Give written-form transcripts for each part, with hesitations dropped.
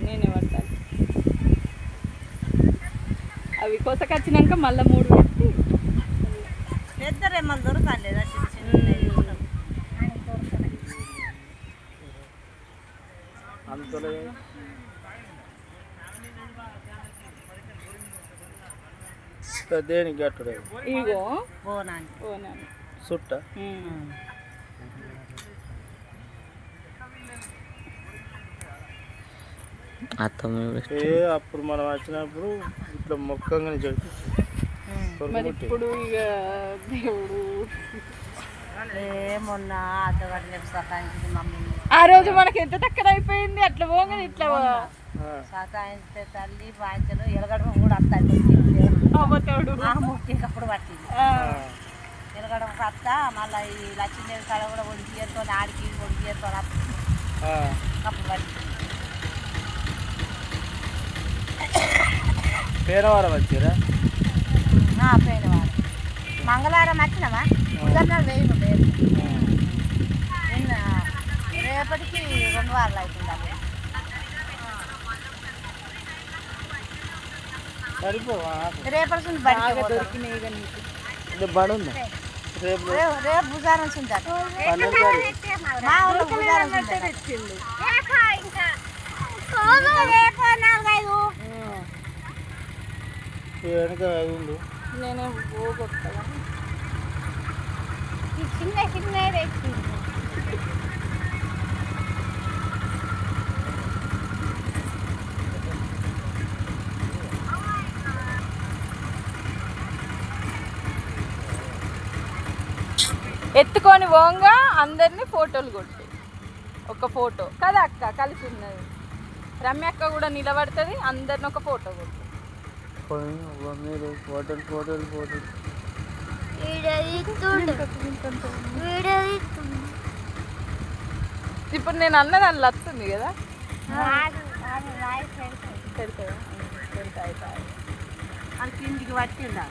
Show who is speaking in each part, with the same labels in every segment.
Speaker 1: నేనే పట్టాలి. అవి కోసకొచ్చినాక మళ్ళీ 3 పెట్టి
Speaker 2: పెద్ద రెమ్మలు దొరకాలి లేదా
Speaker 3: దేనికి కట్టడు
Speaker 1: ఇగో
Speaker 2: బోనాన్ని
Speaker 3: చుట్ట అప్పుడు మనం వచ్చినప్పుడు ఇట్లా మొక్కంగా చెప్పి
Speaker 1: మరి ఇప్పుడు ఇక దేవుడు
Speaker 2: మొన్న సతాయించింది మమ్మల్ని.
Speaker 1: ఆ రోజు మనకి ఎంత తక్కువ అయిపోయింది. అట్లా పోగానే ఇట్లా
Speaker 2: సతాయించే తల్లి బాధ్యతలు ఎలగడం కూడా వస్తాయి. ముట్టినప్పుడు పట్టింది ఎలగడం అత్త. మళ్ళీ ఈ లక్ష్మీదేవి కాడ కూడా ఒడిగితో ఆడికి ఒడిగితో అప్పుడు పట్టింది.
Speaker 3: పేరవారం వచ్చారా?
Speaker 2: పేరవారం మంగళవారం వచ్చినామా? ఉదర్నాడు వేయను లేదు. నిన్న రేపటికి 2 వారాలు అవుతుంది. రేపటి బడి దొరికినాయి.
Speaker 3: బడి ఉందా?
Speaker 2: రేపు బుజారం ఉంటారు. మా ఊళ్ళో బుజారం తెచ్చిండు.
Speaker 1: నేనే పోగొట్టాలా
Speaker 2: చిన్న చిన్న తెచ్చిండు.
Speaker 1: ఎత్తుకొని పోగా అందరినీ ఫోటోలు కొట్టి ఒక ఫోటో కదా అక్క కలిసి ఉన్నది. రమ్య అక్క కూడా నిలబడుతుంది. అందరిని ఒక ఫోటో కొట్టి ఇప్పుడు నేను అన్నది అందులో వస్తుంది కదా.
Speaker 2: అది ఇంటికి పట్టిందా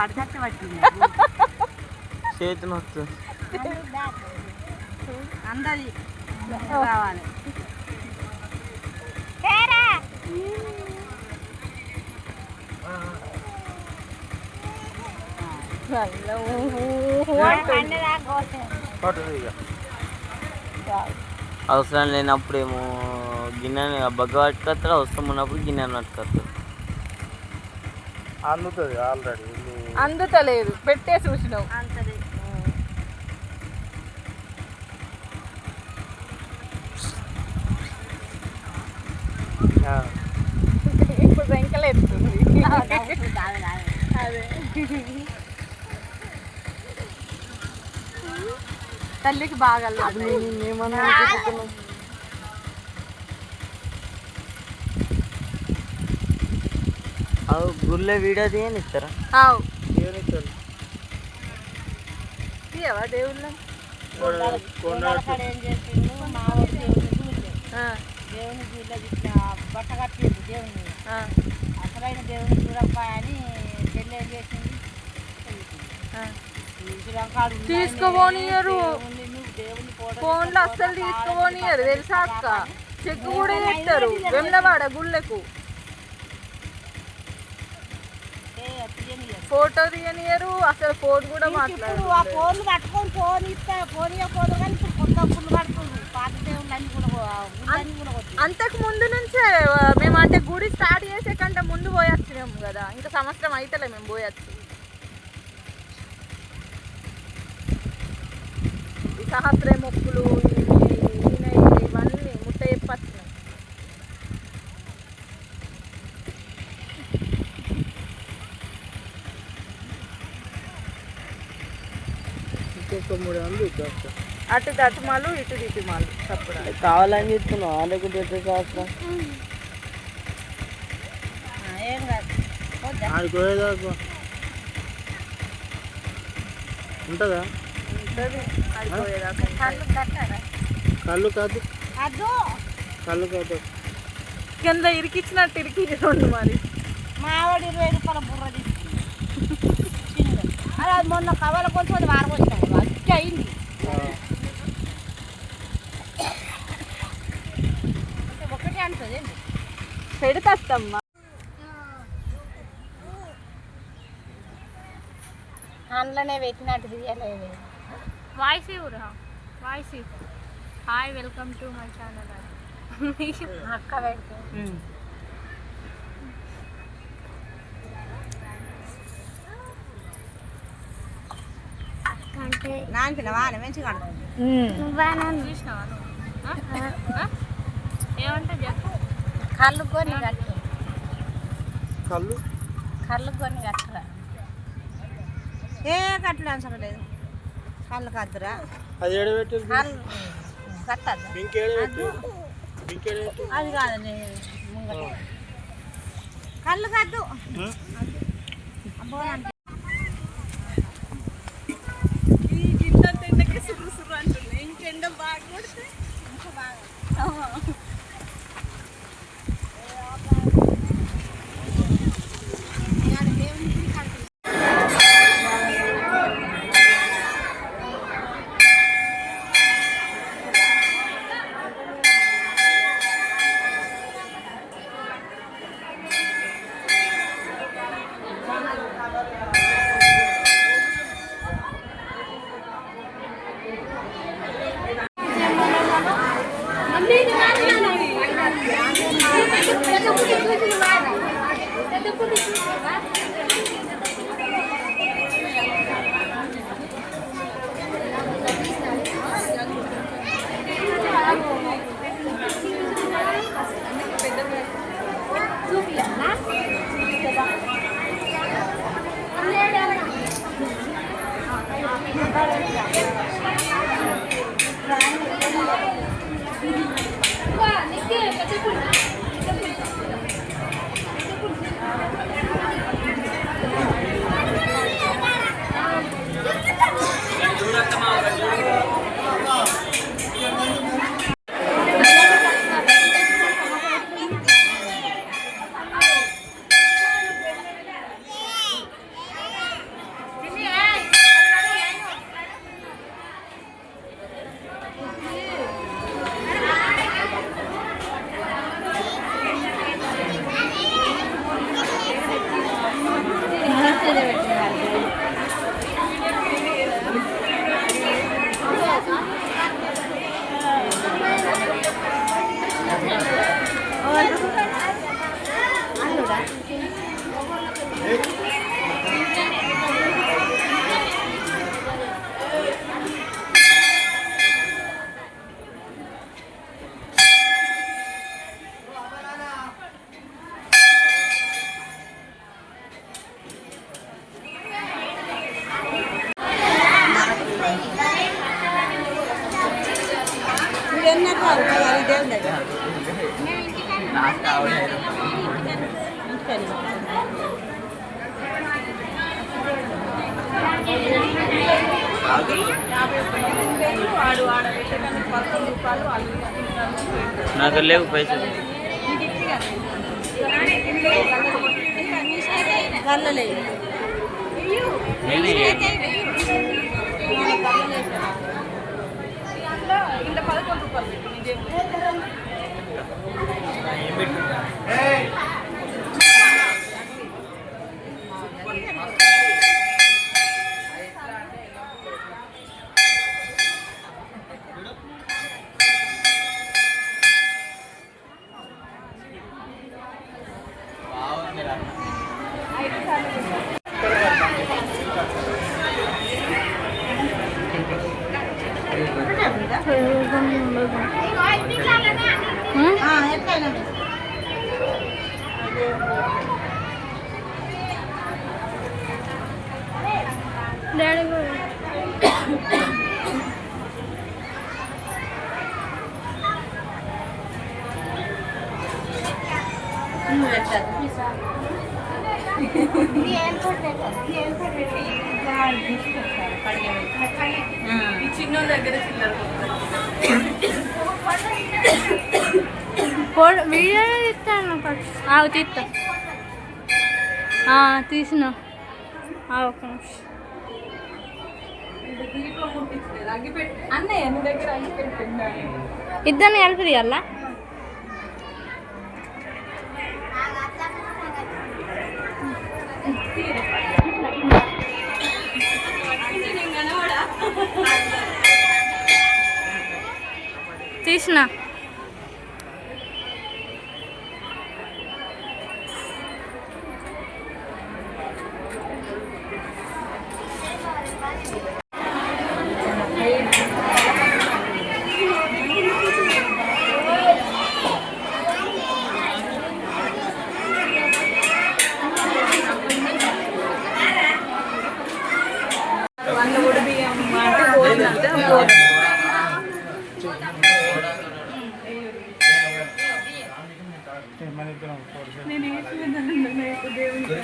Speaker 2: పడితే పట్టింది
Speaker 3: చేతిని వస్తుంది.
Speaker 2: అందరి రావాలి.
Speaker 4: అవసరం లేనప్పుడేమో గిన్నె బగ్గ పట్టుకొస్తారు, అవసరం ఉన్నప్పుడు గిన్నె పట్టుకొస్తారు.
Speaker 3: అందుతుంది ఆల్రెడీ.
Speaker 1: అందుతలేదు పెట్టే చూసినావు. ఇప్పుడు వెంకలు ఎత్తుంది. అదే తల్లికి బాగా
Speaker 4: గుళ్ళో వీడియో తీయనిస్తారా?
Speaker 1: తీయవా దేవుళ్ళ?
Speaker 2: ఏం చేసిండు మా దేవుని గుళ్ళో బట్ట కట్టిండు దేవుని. అసలైన దేవుని చూడకపోయని పెళ్ళి ఏం చేసింది
Speaker 1: తీసుకోనియరు. ఫోన్లో అస్సలు తీసుకోనియరు తెలుసా అక్క. చెక్ కూడా చేస్తారు వెమ్లవాడ గుళ్ళకు. ఫోటో తీయనియరు అసలు. ఫోన్ కూడా మాట్లాడు.
Speaker 2: ఆ ఫోన్లు పట్టుకొని ఫోన్ ఇస్తా ఫోన్ ఇవ్వకూడదు. కానీ ఇప్పుడు కొత్త ఫుల్ పడుతుంది. పాత దేవుళ్ళు అన్ని కూడా
Speaker 1: అంతకు ముందు నుంచే మేము అంటే గుడి స్టార్ట్ చేసే కంటే ముందు పోయొచ్చినాము కదా. ఇంకా సంవత్సరం అయితేలే మేము పోయొచ్చు. ఈ సహస్ర మొక్కులు ఇవన్నీ ముట్ట చెప్పొచ్చినాం. అటు దటుమాలు ఇటు దిటుమాలు తప్పుడు
Speaker 4: కావాలని చెప్తున్నావు. లేకుంటే ఎట్లా కావచ్చా?
Speaker 2: ఏం కాదు
Speaker 3: ఉంటుందా? కళ్ళు కాదు కళ్ళు కాదు
Speaker 1: కింద ఇరికిచ్చినట్టు ఇరికించండి. మరి
Speaker 2: మా ఆవిడ 20 రూపాయల బుర్ర తీసుకుంది. అలా మొన్న కవల కొంచెం వారం వచ్చినాయి. అది అయింది. ఒకటి
Speaker 1: పెడతమ్మా.
Speaker 2: అందులోనే పెట్టినట్టు తీయలేదు.
Speaker 5: వాయిస్ ఇవ్వరా, వాయిస్ ఇవ్వు. Hi, welcome to my channel.
Speaker 2: అక్క పెడితే నానిపినవా మంచిగా
Speaker 5: చూసినావా నువ్వు? ఏమంటే చెప్పు.
Speaker 2: కళ్ళు కొని కట్టు,
Speaker 3: కళ్ళు
Speaker 2: కళ్ళు కొని కట్టరా. ఏ కట్టలు అవసరం లేదు. కళ్ళు కద్దురా,
Speaker 3: అది ఏడబెట్టి
Speaker 2: కళ్ళు కట్టద్దు.
Speaker 3: ఇంకేడబెట్టి
Speaker 2: అది కాదండి ముంగట కళ్ళు కద్దు.
Speaker 1: ఇంకెండ బాగా కొడితే ఇంకా బాగా
Speaker 4: నాకు లేవు పైసలు.
Speaker 1: ఇంత 11 రూపాయలు
Speaker 5: డాడీ కూడా
Speaker 1: ఈ చిన్న దగ్గర చిల్లర
Speaker 5: వీడియో తీస్తాను. తీస్తా, తీసిన ఒక
Speaker 1: అన్నయ్య నీ దగ్గర అగ్గిపెట్టి
Speaker 5: ఇద్దరిని కలిపి తీయాలా? తీసిన
Speaker 1: వంద కూడా బియ్యం అంటే పోయిందంటే
Speaker 3: మన ఇద్దరం
Speaker 1: నేను వేసి దేవునికి